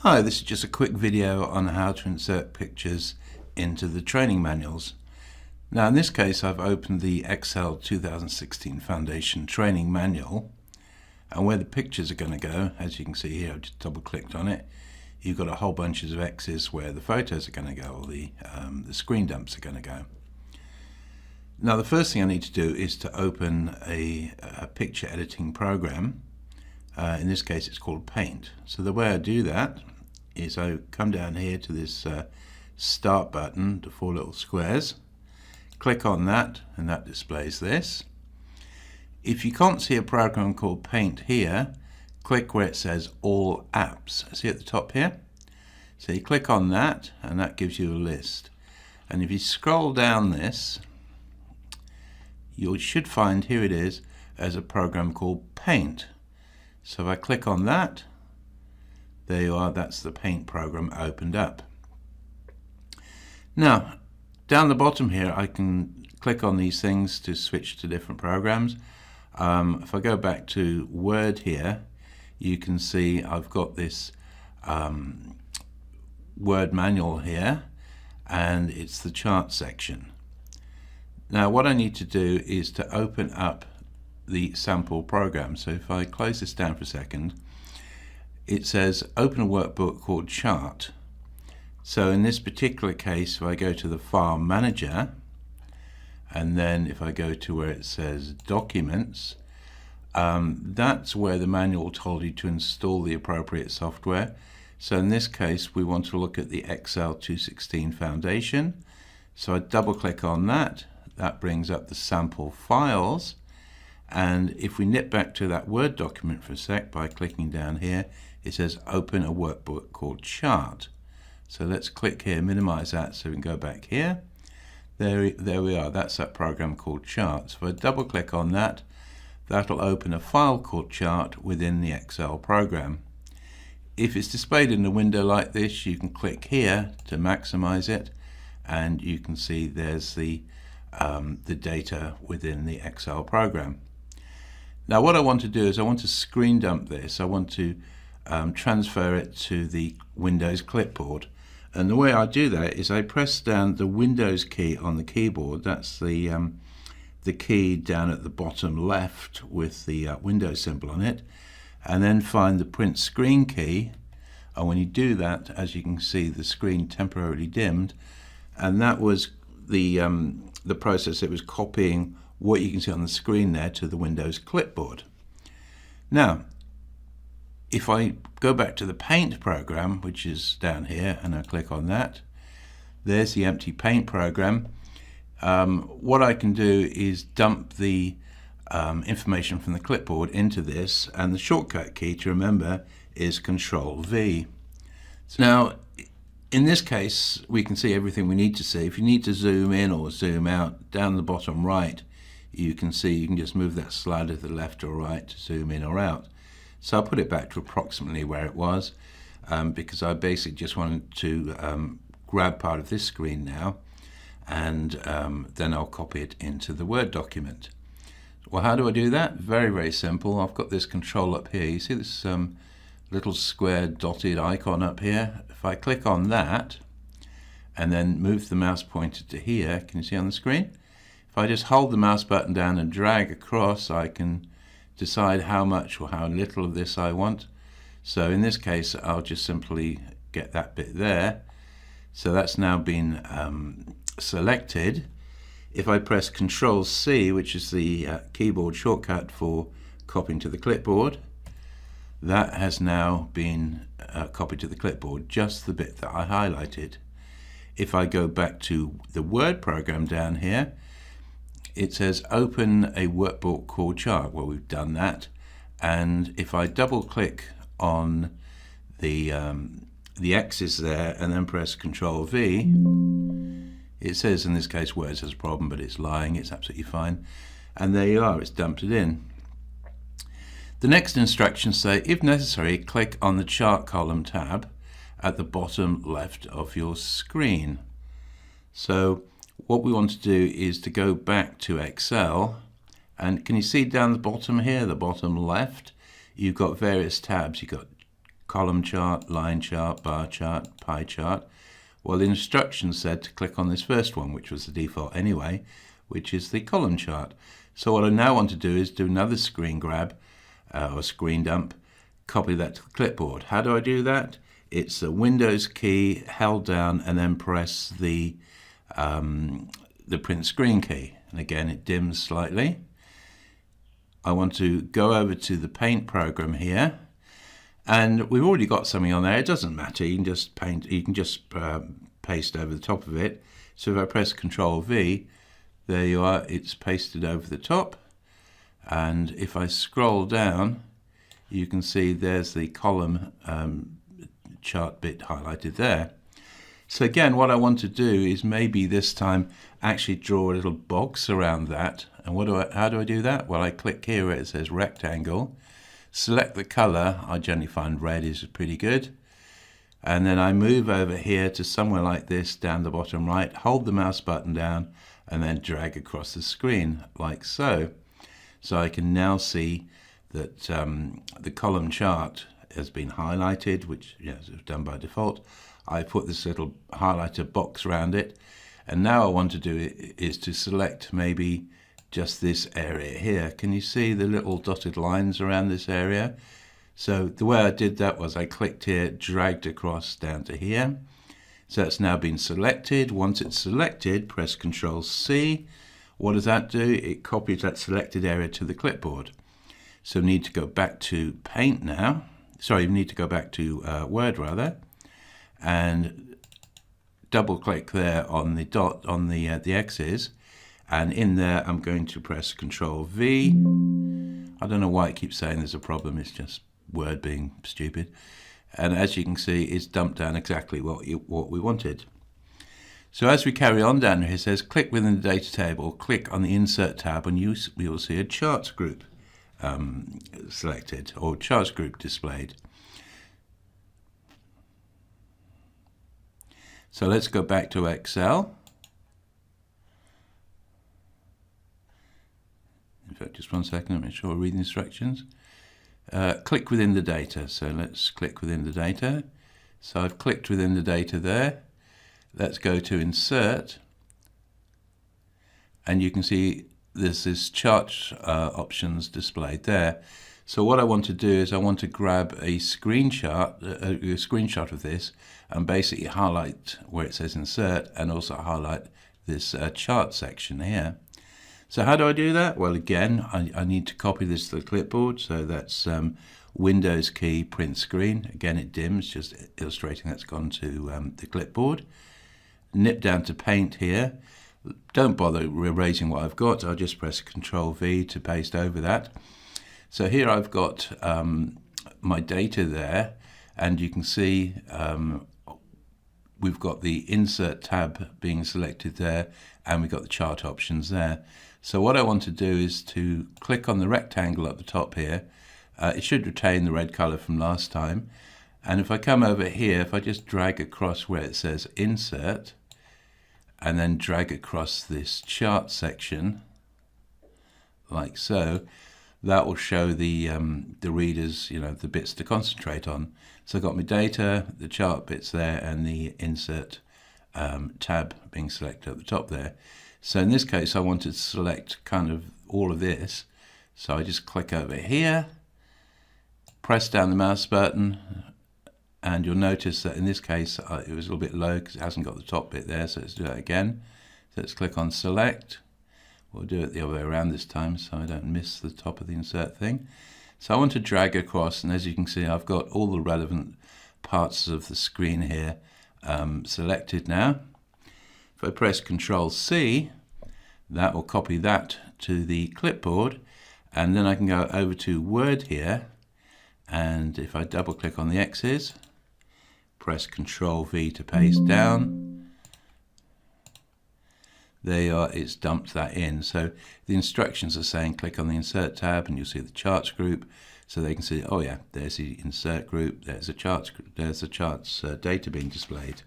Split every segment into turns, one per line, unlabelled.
Hi, this is just a quick video on how to insert pictures into the training manuals. Now in this case I've opened the Excel 2016 Foundation Training Manual, and where the pictures are going to go, as you can see here, I've just double clicked on it, you've got a whole bunch of X's where the photos are going to go, or the screen dumps are going to go. Now the first thing I need to do is to open a picture editing program. In this case it's called Paint. So the way I do that is I come down here to this start button, the four little squares, click on that, and that displays this. If you can't see a program called Paint here, click where it says All Apps. See at the top here? So you click on that and that gives you a list. And if you scroll down this, you should find, here it is, as a program called Paint. So if I click on that, there you are, that's the Paint program opened up. Now, down the bottom here, I can click on these things to switch to different programs. If I go back to Word here, you can see I've got this Word manual here, and it's the chart section. Now what I need to do is to open up the sample program. So if I close this down for a second, it says open a workbook called Chart. So in this particular case, if I go to the File Manager, and then if I go to where it says Documents, that's where the manual told you to install the appropriate software. So in this case we want to look at the Excel 2016 Foundation. So I double click on that, that brings up the sample files. And if we nip back to that Word document for a sec by clicking down here, it says open a workbook called Chart. So let's click here, minimize that so we can go back here. There we are, that's that program called Chart. So if I double click on that, that'll open a file called Chart within the Excel program. If it's displayed in a window like this, you can click here to maximize it, and you can see there's the data within the Excel program. Now what I want to do is I want to screen dump this. I want to transfer it to the Windows clipboard. And the way I do that is I press down the Windows key on the keyboard. That's the key down at the bottom left with the Windows symbol on it. And then find the print screen key. And when you do that, as you can see, the screen temporarily dimmed. And that was the process. It was copying what you can see on the screen there to the Windows clipboard. Now, if I go back to the Paint program, which is down here, and I click on that, there's the empty Paint program. What I can do is dump the information from the clipboard into this, and the shortcut key to remember is Control-V. So now, in this case, we can see everything we need to see. If you need to zoom in or zoom out, down the bottom right, you can see you can just move that slider to the left or right to zoom in or out. So I'll put it back to approximately where it was, because I basically just wanted to grab part of this screen now, and then I'll copy it into the Word document. Well, how do I do that? Very, very simple. I've got this control up here. You see this little square dotted icon up here? If I click on that and then move the mouse pointer to here, can you see on the screen? If I just hold the mouse button down and drag across, I can decide how much or how little of this I want. So in this case, I'll just simply get that bit there. So that's now been selected. If I press Control-C, which is the keyboard shortcut for copying to the clipboard, that has now been copied to the clipboard, just the bit that I highlighted. If I go back to the Word program down here, it says open a workbook called Chart. Well, we've done that. And if I double click on the X's there and then press Control-V, it says in this case Word has a problem, but it's lying, it's absolutely fine. And there you are, it's dumped it in. The next instructions say, if necessary, click on the Chart column tab at the bottom left of your screen. So what we want to do is to go back to Excel, and can you see down the bottom here, the bottom left, you've got various tabs. You've got column chart, line chart, bar chart, pie chart. Well, the instructions said to click on this first one, which was the default anyway, which is the column chart. So what I now want to do is do another screen grab or screen dump, copy that to the clipboard. How do I do that? It's the Windows key held down and then press the print screen key. And again, it dims slightly. I want to go over to the Paint program here, and we've already got something on there. It doesn't matter. You can just paint. You can just paste over the top of it. So if I press Control V, there you are. It's pasted over the top. And if I scroll down, you can see there's the column chart bit highlighted there. So again, what I want to do is maybe this time actually draw a little box around that. And how do I do that? Well, I click here where it says rectangle, select the color. I generally find red is pretty good. And then I move over here to somewhere like this down the bottom right, hold the mouse button down, and then drag across the screen like so. So I can now see that the column chart has been highlighted, which is done by default. I put this little highlighter box around it, and now I want to do is to select maybe just this area here. Can you see the little dotted lines around this area? So the way I did that was I clicked here, dragged across down to here. So it's now been selected. Once it's selected, press Control C. What does that do? It copies that selected area to the clipboard. So we need to go back to Paint now. Sorry, we need to go back to Word rather, and double click there on the dot on the X's, and in there I'm going to press Control V. I don't know why it keeps saying there's a problem. It's just Word being stupid. And as you can see, it's dumped down exactly what we wanted. So as we carry on down here, it says click within the data table, click on the Insert tab, and you will see a charts group selected, or charts group displayed. So let's go back to Excel. In fact, just 1 second, make sure I read the instructions. Click within the data. So let's click within the data. So I've clicked within the data there. Let's go to Insert. And you can see there's this chart options displayed there. So what I want to do is I want to grab a screenshot of this and basically highlight where it says Insert, and also highlight this chart section here. So how do I do that? Well, again, I need to copy this to the clipboard. So that's Windows key, print screen. Again, it dims, just illustrating that's gone to the clipboard. Nip down to Paint here. Don't bother erasing what I've got. I'll just press Control V to paste over that. So here I've got my data there, and you can see we've got the Insert tab being selected there, and we've got the chart options there. So what I want to do is to click on the rectangle at the top here. It should retain the red color from last time. And if I come over here, if I just drag across where it says Insert, and then drag across this chart section, like so, that will show the readers, the bits to concentrate on. So I've got my data, the chart bits there, and the Insert tab being selected at the top there. So in this case, I wanted to select kind of all of this. So I just click over here, press down the mouse button, and you'll notice that in this case, it was a little bit low because it hasn't got the top bit there. So let's do that again. So let's click on Select. We'll do it the other way around this time so I don't miss the top of the insert thing. So I want to drag across, and as you can see, I've got all the relevant parts of the screen here selected now. If I press Control C, that will copy that to the clipboard, and then I can go over to Word here, and if I double click on the X's, press Control V to paste down, there you are, it's dumped that in. So the instructions are saying click on the Insert tab and you'll see the charts group, so they can see, oh yeah, there's the insert group, there's the charts data being displayed.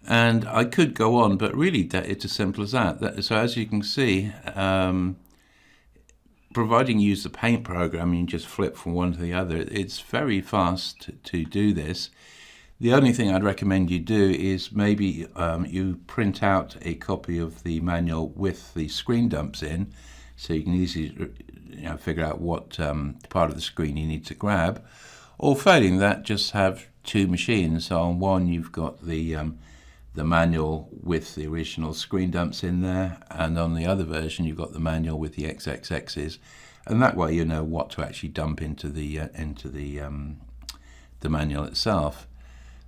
And I could go on, but really it's as simple as that. So as you can see, providing you use the Paint program, you can just flip from one to the other. It's very fast to do this. The only thing I'd recommend you do is maybe you print out a copy of the manual with the screen dumps in, so you can easily figure out what part of the screen you need to grab. Or failing that, just have two machines. So on one you've got the manual with the original screen dumps in there, and on the other version you've got the manual with the XXXs, and that way you know what to actually dump into the manual itself.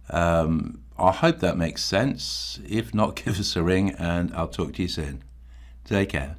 I hope that makes sense. If not, give us a ring and I'll talk to you soon. Take care.